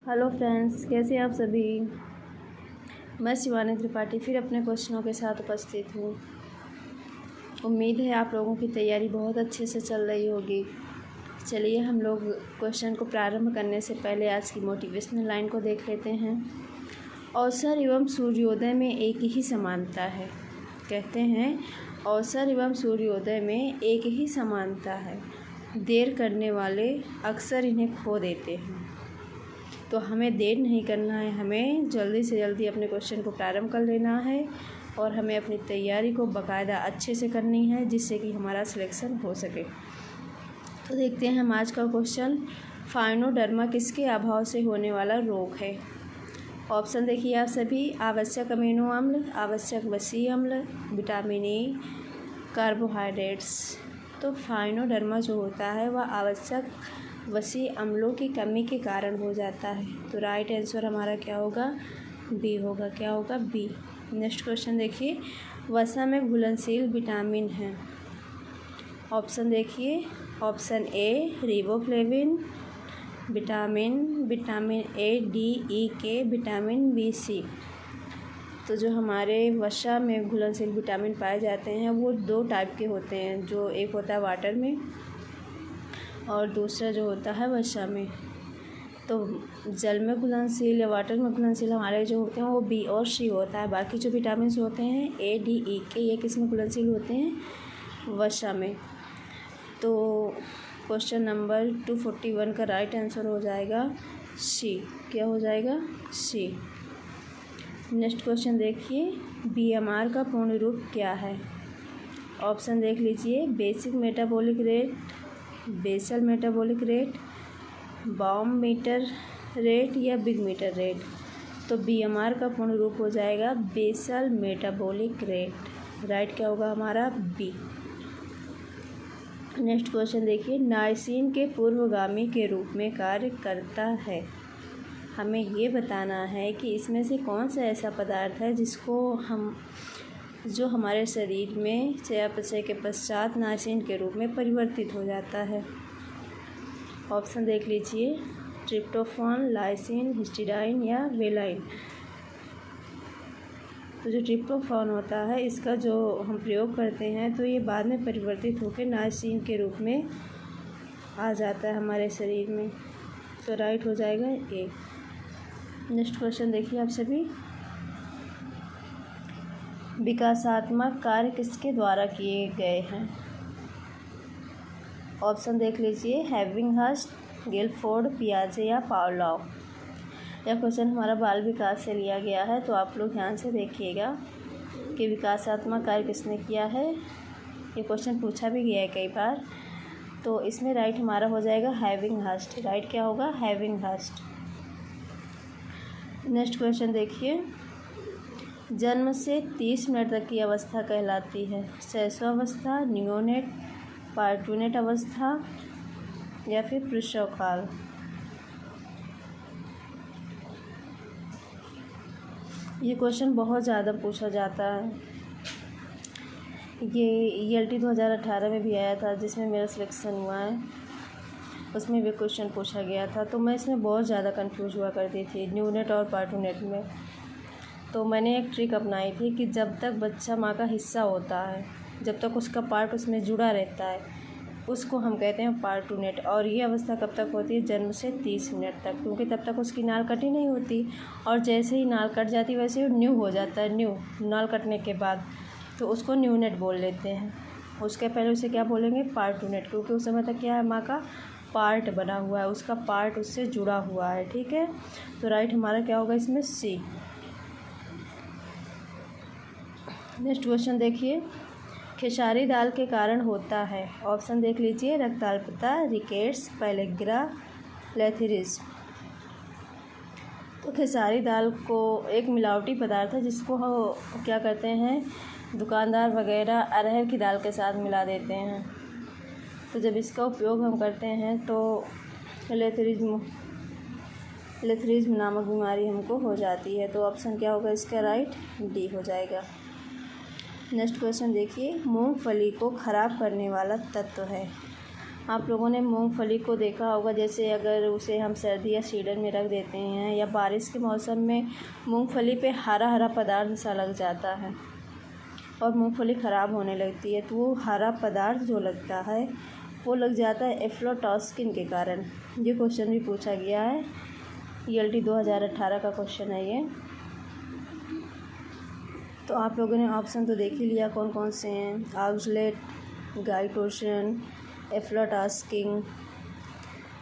Hello friends, कैसे हैं आप सभी। मैं शिवानी त्रिपाठी फिर अपने क्वेश्चनों के साथ उपस्थित हूँ। उम्मीद है आप लोगों की तैयारी बहुत अच्छे से चल रही होगी। चलिए हम लोग क्वेश्चन को प्रारंभ करने से पहले आज की मोटिवेशनल लाइन को देख लेते हैं। अवसर एवं सूर्योदय में एक ही समानता है। कहते हैं अवसर एवं सूर्योदय में एक ही समानता है। देर करने वाले अक्सर इन्हें खो देते हैं। तो हमें देर नहीं करना है, हमें जल्दी से जल्दी अपने क्वेश्चन को प्रारंभ कर लेना है और हमें अपनी तैयारी को बाकायदा अच्छे से करनी है, जिससे कि हमारा सिलेक्शन हो सके। तो देखते हैं हम आज का क्वेश्चन। फाइनोडर्मा किसके अभाव से होने वाला रोग है। ऑप्शन देखिए आप सभी। आवश्यक अमीनो अम्ल, आवश्यक वसीय अम्ल, विटामिन ए, कार्बोहाइड्रेट्स। तो फाइनोडर्मा जो होता है वह आवश्यक वसीय अम्लों की कमी के कारण हो जाता है। तो राइट आंसर हमारा क्या होगा, बी होगा। क्या होगा, बी। नेक्स्ट क्वेश्चन देखिए। वसा में घुलनशील विटामिन है। ऑप्शन देखिए। Option A riboflavin, vitamin A, D, E, K, vitamin B, सी। तो जो हमारे वसा में घुलनशील विटामिन पाए जाते हैं वो दो टाइप के होते हैं, जो एक होता है वाटर में और दूसरा जो होता है वसा में। तो जल में घुलनशील या वाटर में घुलनशील हमारे जो होते हैं वो बी और सी होता है। बाकी जो विटामिन होते हैं ए, डी, ई, के, ये किस में घुलनशील होते हैं, वसा में। तो क्वेश्चन नंबर 241 का राइट आंसर हो जाएगा सी। क्या हो जाएगा, सी। नेक्स्ट क्वेश्चन देखिए। बीएमआर का पूर्ण रूप क्या है। ऑप्शन देख लीजिए। Basic metabolic rate, basal metabolic rate, bomb meter rate या बिग मीटर रेट। तो बीएमआर का पूर्ण रूप हो जाएगा बेसल मेटाबॉलिक रेट। राइट क्या होगा हमारा, बी। नेक्स्ट क्वेश्चन देखिए। नाइसिन के पूर्वगामी के रूप में कार्य करता है। हमें ये बताना है कि इसमें से कौन सा ऐसा पदार्थ है जो हमारे शरीर में चयापचय के पश्चात नाइसिन के रूप में परिवर्तित हो जाता है। ऑप्शन देख लीजिए। ट्रिप्टोफान, लाइसिन, हिस्टिडाइन या वेलाइन। तो जो ट्रिप्टोफान होता है इसका जो हम प्रयोग करते हैं तो ये बाद में परिवर्तित होकर नाइसिन के रूप में आ जाता है हमारे शरीर में। तो राइट हो जाएगा ए। नेक्स्ट क्वेश्चन देखिए आप सभी। विकासात्मक कार्य किसके द्वारा किए गए हैं। ऑप्शन देख लीजिए। हैविंगहर्स्ट, गिलफोर्ड, पियाजे या पावलोव। यह क्वेश्चन हमारा बाल विकास से लिया गया है, तो आप लोग ध्यान से देखिएगा कि विकासात्मक कार्य किसने किया है। ये क्वेश्चन पूछा भी गया है कई बार। तो इसमें राइट हमारा हो जाएगा हैविंगहर्स्ट। राइट क्या होगा, हैविंगहर्स्ट। नेक्स्ट क्वेश्चन देखिए। जन्म से 30 मिनट तक की अवस्था कहलाती है। शैशवावस्था, नियोनेट, पार्टूनेट अवस्था या फिर प्रसव काल। ये क्वेश्चन बहुत ज़्यादा पूछा जाता है। ये ELT 2018 में भी आया था, जिसमें मेरा सिलेक्शन हुआ है। उसमें भी क्वेश्चन पूछा गया था, तो मैं इसमें बहुत ज़्यादा कंफ्यूज हुआ करती थी न्यूनेट और पार्टूनेट में। तो मैंने एक ट्रिक अपनाई थी कि जब तक बच्चा माँ का हिस्सा होता है, जब तक उसका पार्ट उसमें जुड़ा रहता है, उसको हम कहते हैं पार्टूनेट। और ये अवस्था कब तक होती है, जन्म से 30 मिनट तक, क्योंकि तब तक उसकी नाल कटी नहीं होती। और जैसे ही नाल कट जाती वैसे ही न्यू हो जाता है। न्यू नाल कटने के बाद तो उसको न्यूनेट बोल लेते हैं। उसके पहले उसे क्या बोलेंगे, पार्टूनेट, क्योंकि उस समय तक क्या है, माँ का पार्ट बना हुआ है, उसका पार्ट उससे जुड़ा हुआ है। ठीक है, तो राइट हमारा क्या होगा इसमें, सी। नेक्स्ट क्वेश्चन देखिए। खेसारी दाल के कारण होता है। ऑप्शन देख लीजिए। रक्ताल्पता, रिकेट्स, पैलेग्रा, लेथिरिज्म। तो खेसारी दाल को एक मिलावटी पदार्थ है जिसको हम क्या करते हैं, दुकानदार वगैरह अरहर की दाल के साथ मिला देते हैं। तो जब इसका उपयोग हम करते हैं तो लेथिरिज्म नामक बीमारी हमको हो जाती है। तो ऑप्शन क्या होगा इसका, राइट, डी हो जाएगा। नेक्स्ट क्वेश्चन देखिए। मूंगफली को ख़राब करने वाला तत्व है। आप लोगों ने मूंगफली को देखा होगा, जैसे अगर उसे हम सर्दी या सीजन में रख देते हैं या बारिश के मौसम में मूंगफली पे हरा हरा पदार्थ सा लग जाता है और मूंगफली ख़राब होने लगती है। तो वो हरा पदार्थ जो लगता है वो लग जाता है एफ्लाटॉक्सिन के कारण। ये क्वेश्चन भी पूछा गया है, ELT 2018 का क्वेश्चन है ये। तो आप लोगों ने ऑप्शन तो देख ही लिया कौन कौन से हैं, ऑक्सलेट, गाइटोशन, एफ्लाटॉक्सिन,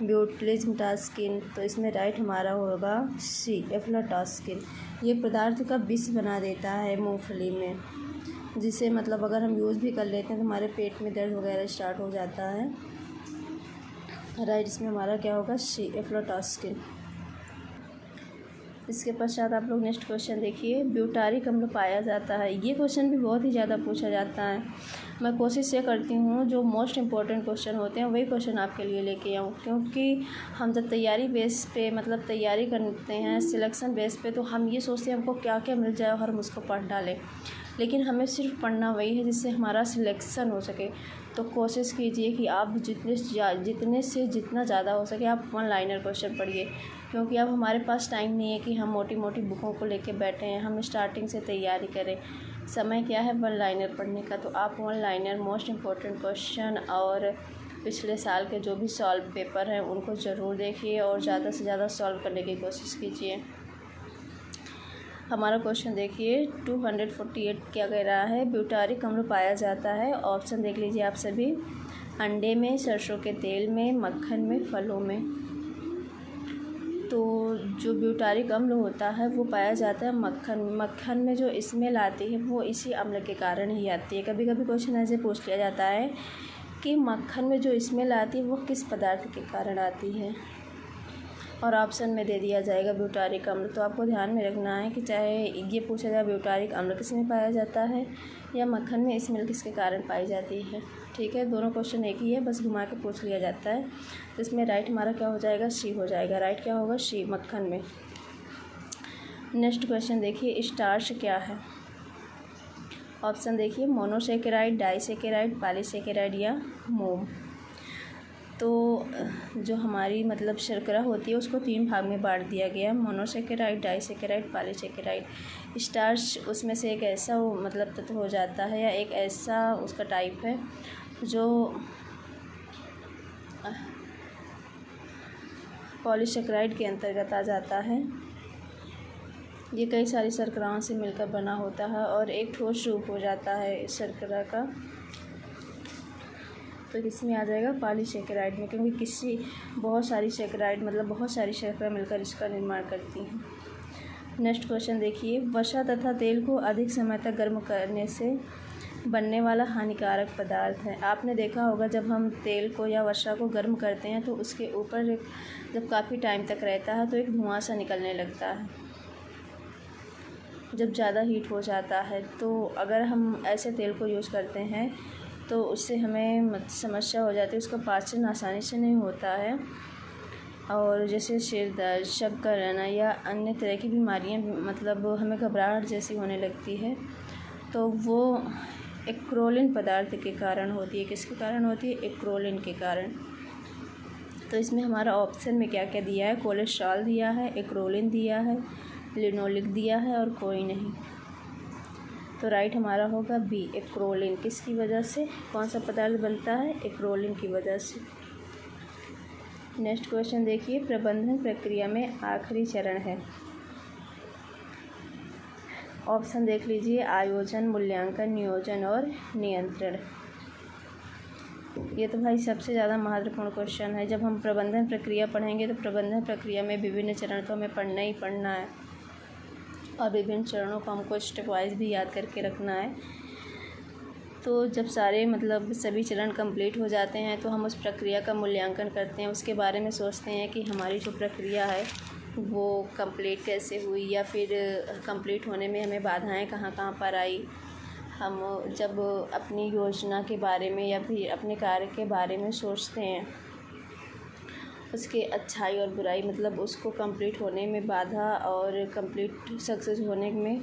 बोटुलिज्म टॉक्सिन। तो इसमें राइट हमारा होगा सी, एफ्लाटॉक्सिन। ये पदार्थ का विष बना देता है मूंगफली में, जिसे मतलब अगर हम यूज़ भी कर लेते हैं तो हमारे पेट में दर्द वगैरह स्टार्ट हो जाता है। राइट इसमें हमारा क्या होगा, सी, एफ्लाटॉक्सिन। इसके पश्चात आप लोग नेक्स्ट क्वेश्चन देखिए, ब्यूटारिक अम्ल पाया जाता है। ये क्वेश्चन भी बहुत ही ज़्यादा पूछा जाता है। मैं कोशिश ये करती हूँ जो मोस्ट इम्पॉर्टेंट क्वेश्चन होते हैं वही क्वेश्चन आपके लिए लेके आऊँ, क्योंकि हम जब तैयारी बेस पे मतलब तैयारी करते हैं सिलेक्शन बेस पे, तो हम ये सोचते हैं हमको क्या क्या मिल जाए और हम उसको पढ़ डालें, लेकिन हमें सिर्फ पढ़ना वही है जिससे हमारा सिलेक्शन हो सके। तो कोशिश कीजिए कि आप जितने से जितना ज़्यादा हो सके आप वन लाइनर क्वेश्चन पढ़िए, क्योंकि अब हमारे पास टाइम नहीं है कि हम मोटी मोटी बुकों को लेके बैठे हैं, हम स्टार्टिंग से तैयारी करें। समय क्या है वन लाइनर पढ़ने का। तो आप one liner most important question और पिछले साल के जो भी सॉल्व पेपर हैं उनको ज़रूर देखिए और ज़्यादा से ज़्यादा सॉल्व करने की कोशिश कीजिए। हमारा क्वेश्चन देखिए 248 क्या कह रहा है, ब्यूटारिक अम्ल पाया जाता है। ऑप्शन देख लीजिए आप सभी, अंडे में, सरसों के तेल में, मक्खन में, फलों में। तो जो ब्यूटारिक अम्ल होता है वो पाया जाता है मक्खन में। जो स्मेल आती है वो इसी अम्ल के कारण ही आती है। कभी कभी क्वेश्चन ऐसे पूछ लिया जाता है कि मक्खन में जो स्मेल आती है वो किस पदार्थ के कारण आती है, और ऑप्शन में दे दिया जाएगा ब्यूटारिक अम्ल। तो आपको ध्यान में रखना है कि चाहे ये पूछा जाए ब्यूटारिक अम्ल किस में पाया जाता है या मक्खन में स्मेल किसके कारण पाई जाती है। ठीक है, दोनों क्वेश्चन एक ही है, बस घुमा के पूछ लिया जाता है। तो इसमें राइट हमारा क्या हो जाएगा, सी हो जाएगा। राइट क्या होगा, सी, मक्खन में। नेक्स्ट क्वेश्चन देखिए, स्टार्च क्या है। ऑप्शन देखिए, मोनोसेकेराइड, डाइसेकेराइड, पॉलीसेकेराइड या मोम। तो जो हमारी मतलब शर्करा होती है उसको 3 भाग में बांट दिया गया, मोनोसेकेराइड, डाइसेकेराइड, पॉलीसेकेराइड। स्टार्च उसमें से एक ऐसा मतलब तत्व हो जाता है या एक ऐसा उसका टाइप है जो पॉलीसेकेराइड के अंतर्गत आ जाता है। ये कई सारी शर्कराओं से मिलकर बना होता है और एक ठोस रूप हो जाता है शर्करा का। तो इसमें आ जाएगा पॉलीसेकेराइड में, क्योंकि बहुत सारी सेकेराइड मतलब बहुत सारी शर्करा मिलकर इसका निर्माण करती हैं। नेक्स्ट क्वेश्चन देखिए, वसा तथा तेल को अधिक समय तक गर्म करने से बनने वाला हानिकारक पदार्थ है। आपने देखा होगा जब हम तेल को या वसा को गर्म करते हैं तो उसके ऊपर जब काफ़ी टाइम तक रहता है तो एक धुआं सा निकलने लगता है जब ज़्यादा हीट हो जाता है। तो अगर हम ऐसे तेल को यूज़ करते हैं तो उससे हमें समस्या हो जाती है, उसका पाचन आसानी से नहीं होता है और जैसे सिर दर्द, चक्कर आना या अन्य तरह की बीमारियां मतलब हमें घबराहट जैसी होने लगती है। तो वो एक्रोलिन पदार्थ के कारण होती है। किसके कारण होती है, एक्रोलिन के कारण। तो इसमें हमारा ऑप्शन में क्या क्या दिया है, कोलेस्ट्रॉल दिया है, एक्रोलिन दिया है, लिनोलिक दिया है और कोई नहीं। तो राइट हमारा होगा बी, एक्रोलिन। किसकी वजह से, कौन सा पदार्थ बनता है, एक्रोलिन की वजह से। नेक्स्ट क्वेश्चन देखिए, प्रबंधन प्रक्रिया में आखिरी चरण है। ऑप्शन देख लीजिए, आयोजन, मूल्यांकन, नियोजन और नियंत्रण। ये तो भाई सबसे ज़्यादा महत्वपूर्ण क्वेश्चन है। जब हम प्रबंधन प्रक्रिया पढ़ेंगे तो प्रबंधन प्रक्रिया में विभिन्न चरण तो हमें पढ़ना ही पढ़ना है और विभिन्न चरणों को हमको स्टेप वाइज भी याद करके रखना है। तो जब सारे मतलब सभी चरण कंप्लीट हो जाते हैं तो हम उस प्रक्रिया का मूल्यांकन करते हैं, उसके बारे में सोचते हैं कि हमारी जो प्रक्रिया है वो कंप्लीट कैसे हुई या फिर कंप्लीट होने में हमें बाधाएं कहाँ कहाँ पर आई। हम जब अपनी योजना के बारे में या फिर अपने कार्य के बारे में सोचते हैं, उसके अच्छाई और बुराई मतलब उसको कंप्लीट होने में बाधा और कंप्लीट सक्सेस होने में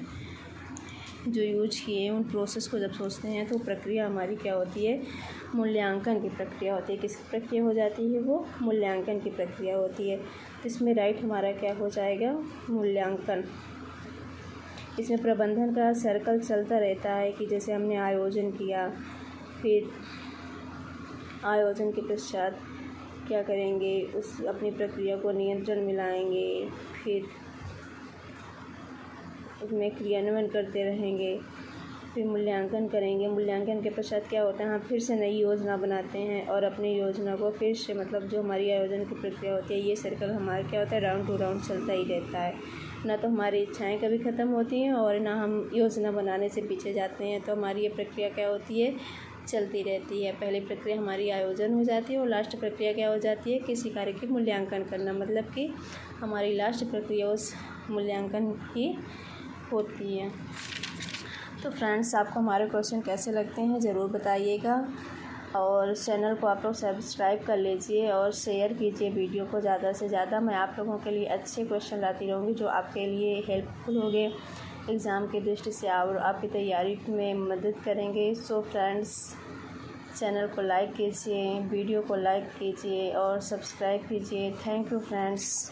जो यूज किए हैं उन प्रोसेस को जब सोचते हैं तो प्रक्रिया हमारी क्या होती है, मूल्यांकन की प्रक्रिया होती है। किसकी प्रक्रिया हो जाती है वो, मूल्यांकन की प्रक्रिया होती है। तो इसमें राइट हमारा क्या हो जाएगा, मूल्यांकन। इसमें प्रबंधन का सर्कल चलता रहता है कि जैसे हमने आयोजन किया, फिर आयोजन के पश्चात क्या करेंगे, उस अपनी प्रक्रिया को नियंत्रण में लाएंगे, फिर उसमें क्रियान्वयन करते रहेंगे, फिर मूल्यांकन करेंगे। मूल्यांकन के पश्चात क्या होता है, हम फिर से नई योजना बनाते हैं और अपनी योजना को फिर से मतलब जो हमारी आयोजन की प्रक्रिया होती है, ये सर्कल हमारा क्या होता है, राउंड टू राउंड चलता ही रहता है। ना तो हमारी इच्छाएं कभी ख़त्म होती हैं और ना हम योजना बनाने से पीछे जाते हैं। तो हमारी ये प्रक्रिया क्या होती है, चलती रहती है। पहली प्रक्रिया हमारी आयोजन हो जाती है और लास्ट प्रक्रिया क्या हो जाती है, किसी कार्य की मूल्यांकन करना। मतलब कि हमारी लास्ट प्रक्रिया उस मूल्यांकन की होती है। तो फ्रेंड्स, आपको हमारे क्वेश्चन कैसे लगते हैं ज़रूर बताइएगा और चैनल को आप लोग सब्सक्राइब कर लीजिए और शेयर कीजिए वीडियो को ज़्यादा से ज़्यादा। मैं आप लोगों के लिए अच्छे क्वेश्चन लाती रहूँगी जो आपके लिए हेल्पफुल होंगे एग्ज़ाम की दृष्टि से और आपकी तैयारी में मदद करेंगे। सो फ्रेंड्स, चैनल को लाइक कीजिए, वीडियो को लाइक कीजिए और सब्सक्राइब कीजिए। Thank you friends.